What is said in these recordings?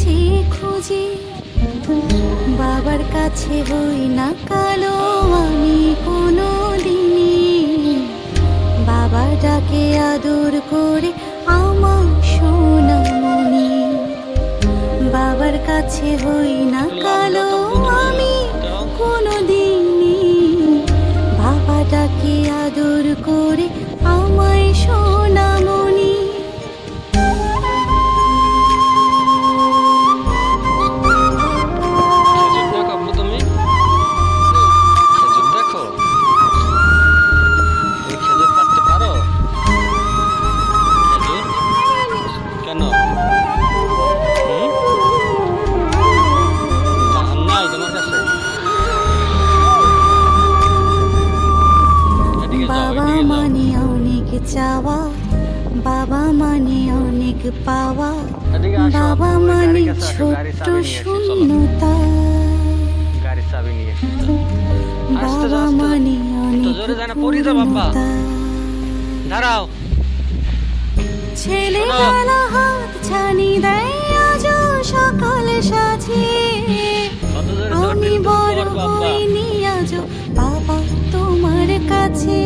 মাঝে খুঁজি, বাবার কাছে হই না কালো আমি কোনো দিনই। বাবা ডাকে আদর করে আমার সোনামণি, বাবার কাছে হই না কালো আমি কোনো দিনই। বাবা ডাকে আদর করে আমায় সোনামণি। বাবা মানে অনেক চাওয়া, বাবা মানে অনেক পাওয়া, বাবা মানে ছোট্ট শূন্যতা, বাবা মানে অনেক পূর্ণতা। ছেলেবেলা হাত ছানি দেয় আজও সকাল সাজে, আমি বড় হইনি আজও বাবা তোমার কাছে।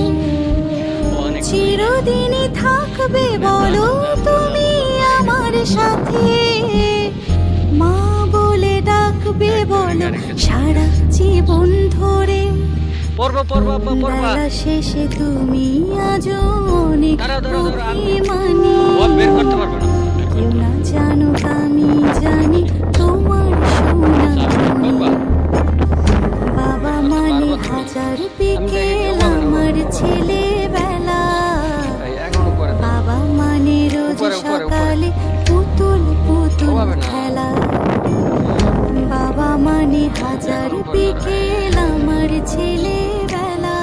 চিরদিনই থাকবে বলো তুমি আমার সাথে, মা বলে ডাকবে বলো সারা জীবন ধরে। বেলা শেষে তুমি আজও অনেক অভিমানী, কেউ না জানুক আমি জানি তোমার সোনামণি। বাবা মানে হাজার বিকেল আমার ছেলেবেলা, বাবা মানে রোজ সকালে পুতুল পুতুল খেলা। বাবা মানে হাজার বিকেল আমার ছেলেবেলা,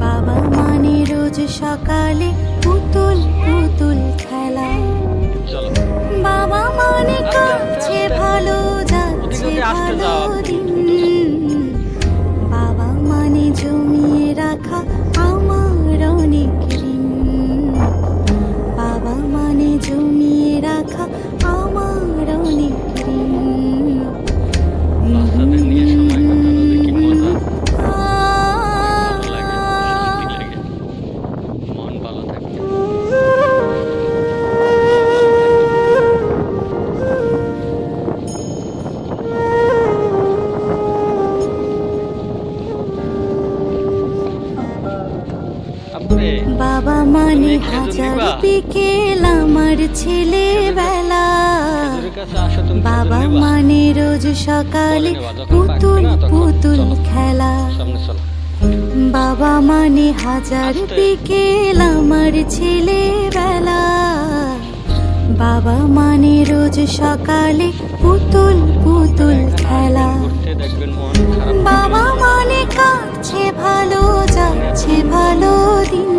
বাবা মানে রোজ সকালে পুতুল পুতুল খেলা। বাবা মানে কাছে ভালো যাচ্ছে ভালো দিন, বাবা মানে জমিয়ে রাখা আমার অনেক ঋণ। বাবা মানে জমিয়ে রাখা আমার অনেক ঋণ। বাবা মানে হাজার বিকেল আমার ছেলেবেলা, বাবা মানে রোজ সকালে পুতুল পুতুল খেলা। বাবা মানে হাজার বিকেল আমার ছেলেবেলা, বাবা মানে রোজ সকালে পুতুল পুতুল খেলা। বাবা মানে কাছে ভালো যাচ্ছে ভালো দিন,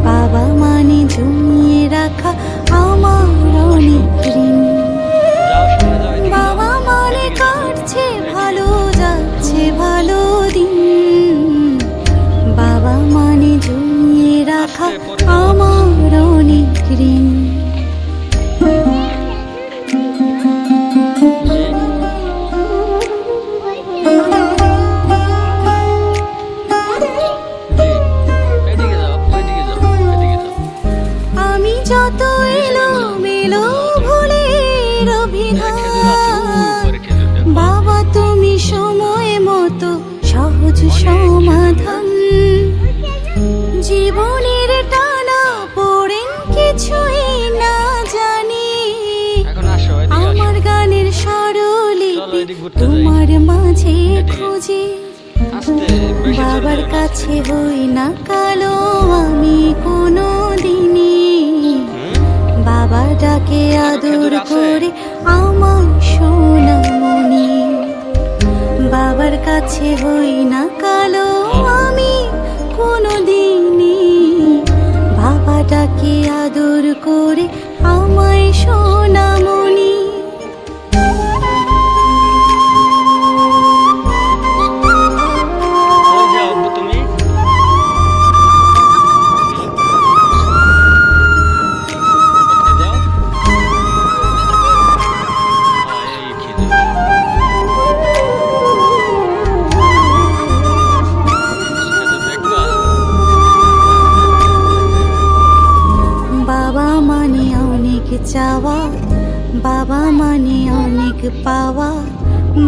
বাবা মানে জমিয়ে রাখা আমার অনেক ঋণ। বাবা মানে কাটছে ভালো যাচ্ছে ভালো দিন, বাবা মানে জমিয়ে রাখা আমার অনেক ঋণ। আমি যত এলো মেলো ভুলের অভিধান, বাবা তুমি সময় মতো সহজ সমাধান। জীবনের টানা পড়েন কিছুই না জানি, আমার গানের স্বরলিপি তোমার মাঝে খুঁজি। বাবার কাছে হই না কালো আমি কোনো দিনই, বাবা ডাকে আদর করে আমার সোনামণি। বাবার কাছে হই না কালো আমি কোনো দিনই, বাবা ডাকে আদর করে আমায় সোনামণি। চাওয়া, বাবা মানে অনেক পাওয়া,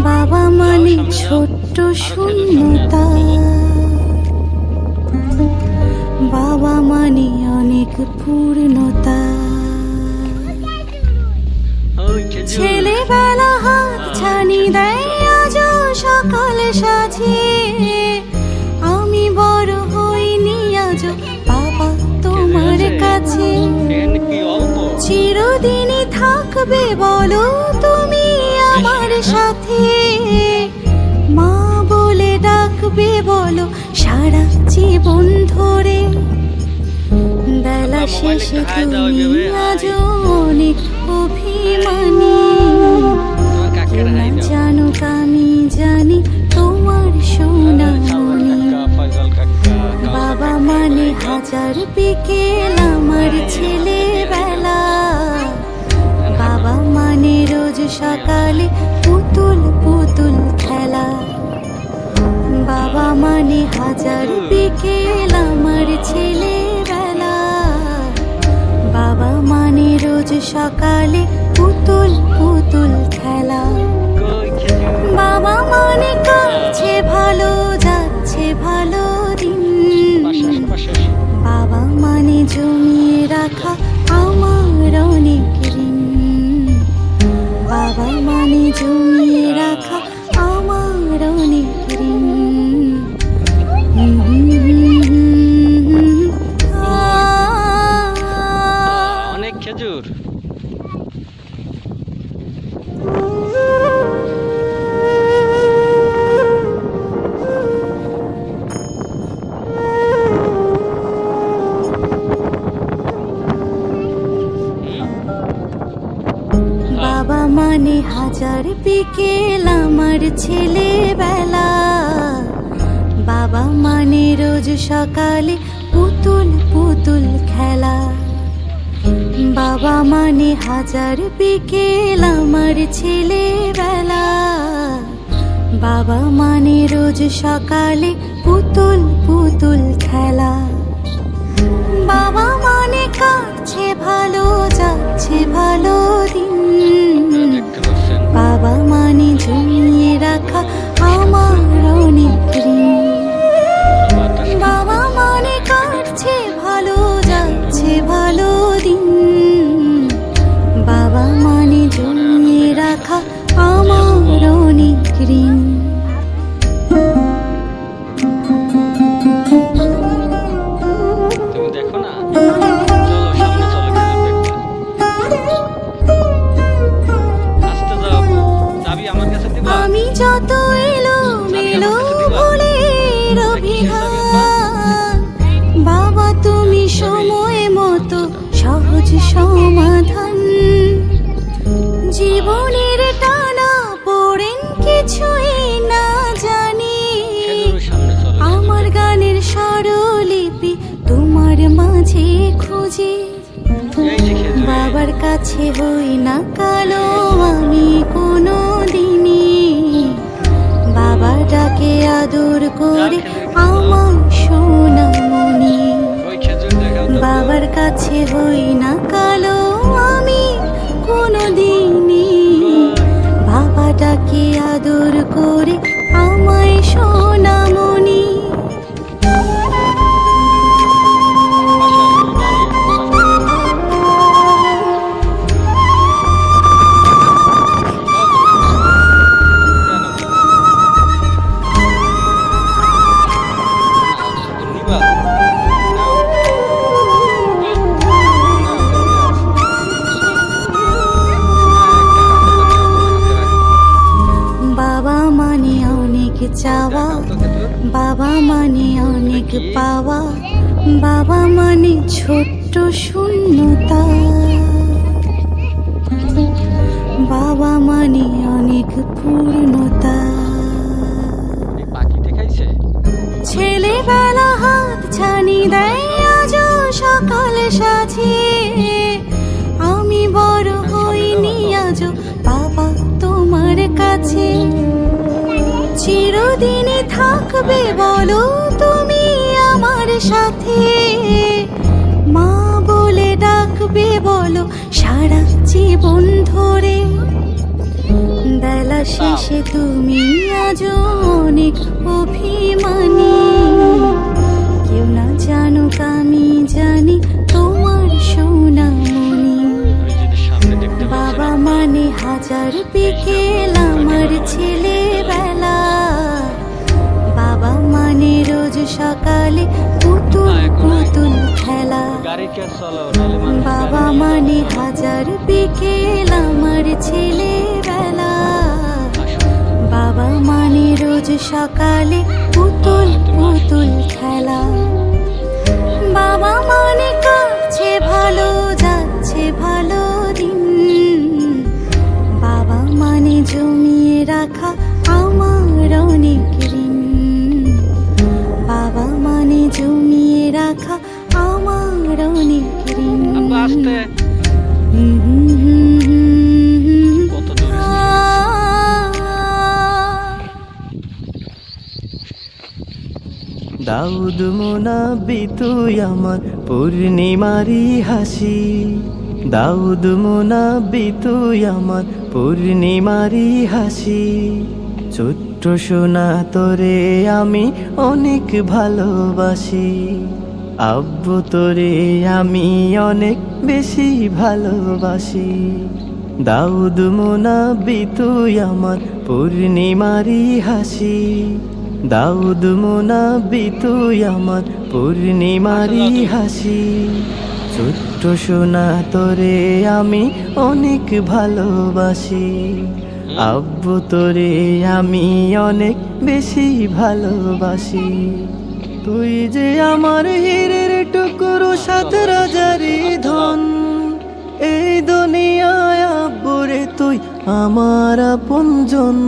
বাবা মানে ছোট্ট শূন্যতা, বাবা মানে অনেক পূর্ণতা। ছেলেবেলা হাত ছানি দেয় আজ সকাল সাজিয়ে, আমি বড় হইনি আজ বাবা তোমার কাছে। চিরদিনই থাকবে বলো তুমি আমার সাথে, মা বলে ডাকবে বলো সারা জীবন ধরে। বেলা শেষে তুমি আজ অনেক অভিমানী, জানুক আমি জানি তোমার সোনামণি। বাবা মানে হাজার বিকেল আমার ছেলেবেলা, বাবা মানে রোজ সকালে পুতুল পুতুল খেলা। বাবা মানে হাজার বিকেল আমার ছেলেবেলা, বাবা মানে রোজ সকালে পুতুল পুতুল খেলা। বাবা মানে কাছে ভালো যাচ্ছে ভালো দিন, বাবা মানে জমিয়ে রাখা আমার অনেক ঋণ, বাবা মানে জমিয়ে রাখা আমার অনেক ঋণ। অনেক খেজুর। বাবা মানে হাজার বিকেল আমার ছেলেবেলা, বাবা মানে রোজ সকালে পুতুল পুতুল খেলা। বাবা মানে হাজার বিকেল আমার ছেলেবেলা, বাবা মানে রোজ সকালে পুতুল পুতুল খেলা। বাবা মানে কাটছে ভালো যাচ্ছে ভালো দিন, বাবা মানে জমিয়ে রাখা আমার অনেক ঋণ। বাবা মানে কাটছে ভালো যাচ্ছে ভালো দিন, বাবা মানে জমিয়ে রাখা আমার অনেক ঋণ। তুমি দেখো না, চলো সামনে চলো খেজুর দেখতে। আসতে যাও, চাবি আমার কাছে দিবা। আমি যত এলো মেলো ভুলের অভিধান, বাবা তুমি সময় মতো সহজ সমাধান। জীবনের টানা পড়েন কিছুই না জানি, খেজুরের সামনে চলো। আমার গানের স্বরলিপি তোমার মাঝে খুঁজি। এই যে খেজুর। বাবার কাছে হই না কালো আমি কোনো দিনই, বাবা ডাকে আদর করে আমার সোনামণি। ওই খেজুর দেখাও তো। বাবার কাছে হই না কালো আমি কোনো দিনই, বাবা ডাকে আদর করে আমায় সোনামণি। বাবা মানে অনেক চাওয়া, বাবা মানে অনেক পাওয়া, বাবা মানে ছোট্ট শূন্যতা, বাবা মানে অনেক পূর্ণতা। পাখি দেখাইছে। ছেলেবেলা হাত ছানি দেয় আজ সকাল সাজিয়ে, আমি বড় হইনি আজ বাবা তোমার কাছে। চিরদিনই থাকবে বলো তুমি আমার সাথে, মা বলে ডাকবে বলো সারা সারা জীবন ধরে, বেলা শেষে তুমি আজ অনেক অভিমানী। কেউ না জানুক আমি জানি তোমার সোনামণি। বাবা মানে হাজার বিকেল আমার ছেলেবেলা, বাবা মানে রোজ সকালে পুতুল পুতুল খেলা। বাবা মানে হাজার বিকেল আমার ছেলেবেলা, বাবা মানে রোজ সকালে পুতুল পুতুল খেলা। বাবা মানে কাটছে ভালো যাচ্ছে ভালো দিন, বাবা মানে জমিয়ে রাখা আমার অনেক ঋণ। বাবা মানে জমিয়ে রাখা আমার অনেক ঋণ। কত দূরে দাউদ মোনাব্বি তুই আমার পূর্ণিমারি হাসি, দাউদ মোনাব্বি তুই আমার পূর্ণিমারি হাসি। ছোট্ট সোনা তোরে আমি অনেক ভালোবাসি, আব্বু তোরে আমি অনেক বেশি ভালোবাসি। দাউদ মোনাব্বি তুই আমার পূর্ণিমারি হাসি, দাউদ মোনাব্বি তুই আমার পূর্ণিমারি হাসি। ছোট্ট সোনা তোরে আমি অনেক ভালোবাসি, আব্বু তোরে আমি অনেক বেশি ভালোবাসি। তুই যে আমার হীরের টুকরো সাত রাজারি ধন, এই দুনিয়ায় আব্বুরে তুই আমার আপনজন,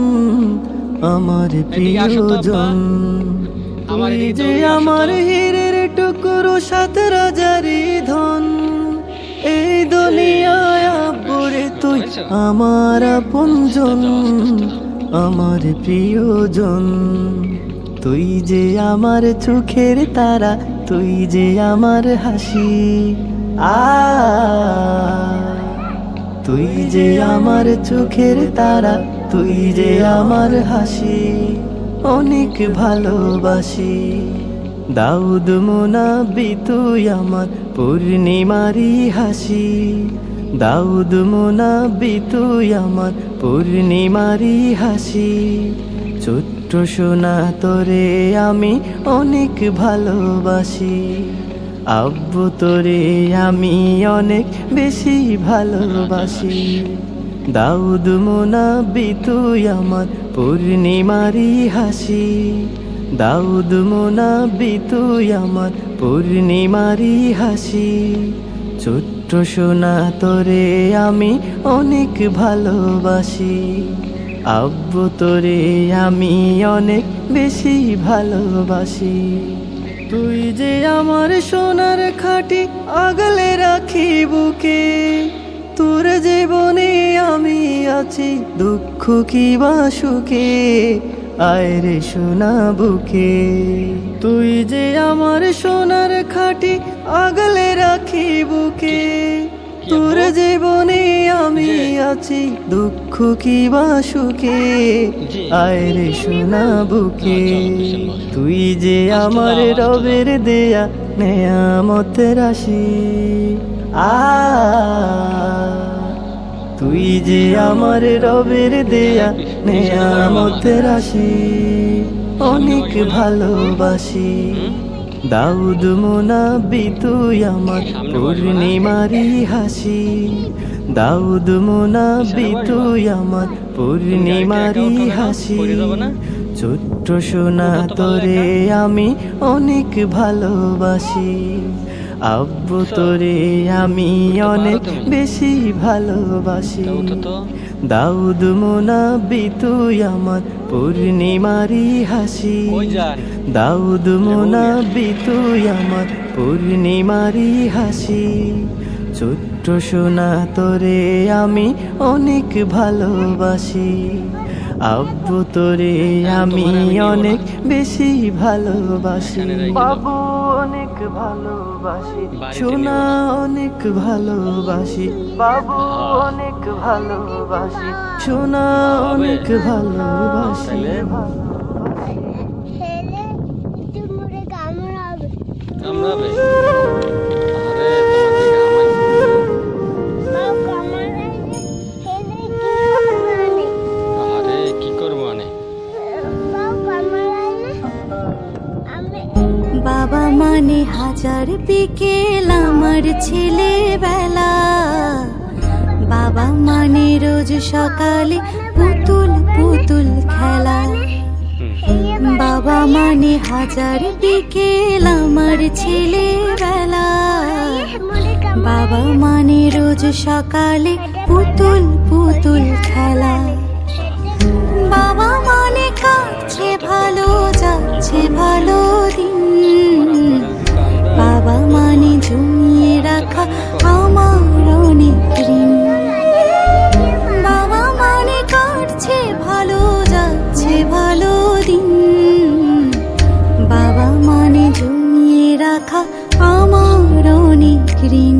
আমার প্রিয়জন। তুই যে আমার হীরের টুকরো সাত রাজারি ধন, এই দুনিয়ায় আব্বুরে তুই আমার আপনজন, আমার প্রিয়জন। তুই যে আমার চোখের তারা, তুই যে আমার হাসি, তুই যে আমার চোখের তারা, তুই যে আমার হাসি, অনেক ভালোবাসি। দাউদ মোনাব্বি তুই আমার পূর্ণিমারি হাসি, দাউদ মোনাব্বি তুই আমার পূর্ণিমারি হাসি। ছোট্ট সোনা তোরে আমি অনেক ভালোবাসি, আব্বু তোরে আমি অনেক বেশি ভালোবাসি। দাউদ মোনাব্বি তুই আমার পূর্ণিমারি হাসি, দাউদ মোনাব্বি তুই আমার পূর্ণিমারি হাসি। ছোট্ট সোনা তোরে আমি অনেক ভালোবাসি, আব্বু তোরে আমি অনেক বেশি ভালোবাসি। তুই যে আমার সোনার খাঁটি আগলে রাখি বুকে, তোর জীবনে আমি আছি দুঃখ কি বা সুখে, আয় রে সোনা বুকে। তুই যে আমার সোনার খাঁটি আগলে রাখি বুকে, তোর জীবনে আমি আছি দুঃখ কি বা সুখে, আয় রে সোনা বুকে। তুই যে আমার রবের দেয়া নেয়ামতের রাশি, তুই যে আমার রবের দেয়া নেয়ামতের রাশি, অনেক ভালোবাসি। দাউদ মোনাব্বি তুই আমার পূর্ণিমারি হাসি, দাউদ মোনাব্বি তুই আমার পূর্ণিমারি হাসি। ছোট্ট সোনা তোরে আমি অনেক ভালোবাসি, আব্বু তোরে আমি অনেক বেশি ভালোবাসি। দাউদ মোনাব্বি তুই আমার পূর্ণিমারি হাসি, দাউদ মোনাব্বি তুই আমার পূর্ণিমারি হাসি। ছোট্ট সোনা তোরে আমি অনেক ভালোবাসি, আব্বু তোরে আমি অনেক বেশি ভালোবাসি। বাবু অনেক ভালোবাসি বাড়িতে সোনা নেব না। অনেক ভালোবাসি বাবু হ্যাঁ। অনেক ভালোবাসি সোনা হবে। অনেক ভালোবাসি তাইলে? খেলে একটু মুড়ে কামড়াবে। কামড়াবে? আরে তোমার দিকে আমাইছে। বাবা কামড়াইলে খেলে কি কামড়াবে? আরে কি করবো মানে? বাবা কামড়াইলে আমি বাবা মানে হাজার বিকেল আমার ছেলেবেলা, বাবা মানে রোজ সকালে পুতুল পুতুল খেলা। বাবা মানে হাজার বিকেল আমার ছেলেবেলা, মুড়ে বাবা মানে রোজ সকালে পুতুল পুতুল খেলা। বাবা মানে কাটছে ভালো যাচ্ছে ভালো দিন, বাবা মানে জমিয়ে রাখা আমার অনেক ঋণ। বাবা মানে কাটছে ভালো যাচ্ছে ভালো দিন, বাবা মানে জমিয়ে রাখা আমার অনেক ঋণ।